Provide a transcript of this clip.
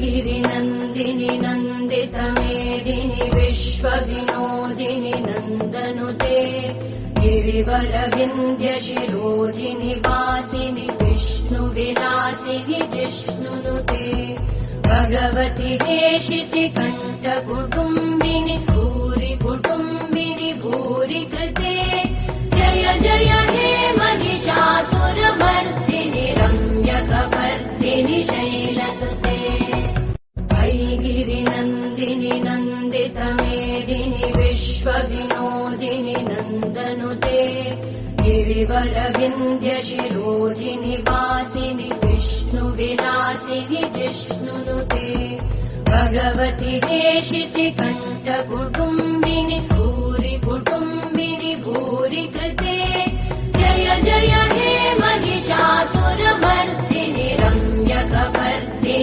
गिरिनन्दिनि नन्दितमेदिनि विश्वविनोदिनि नन्दनुते गिरिवरविन्द्यशिरोधिनि वासिनि विष्णुविलासिनि जिष्णुनुते भगवति हेशिति कण्ठकुटुम्बिनि भूरि कुटुम्बिनि भूरि कृते जय जय हे महिषासुरमर्दिनि रम्यकपर्दिनि शैलसुते गिरिनन्दिनि नन्दितमेदिनि विश्वविनोदिनि नन्दनुते गिरिवरविन्द्यशिरोधिनि वासिनि विष्णुविलासिनि जिष्णुनुते भगवति हेशिति कण्ठकुटुम्बिनि भूरि कुटुम्बिनि भूरि कृते जय जय हे महिषासुरमर्दिनि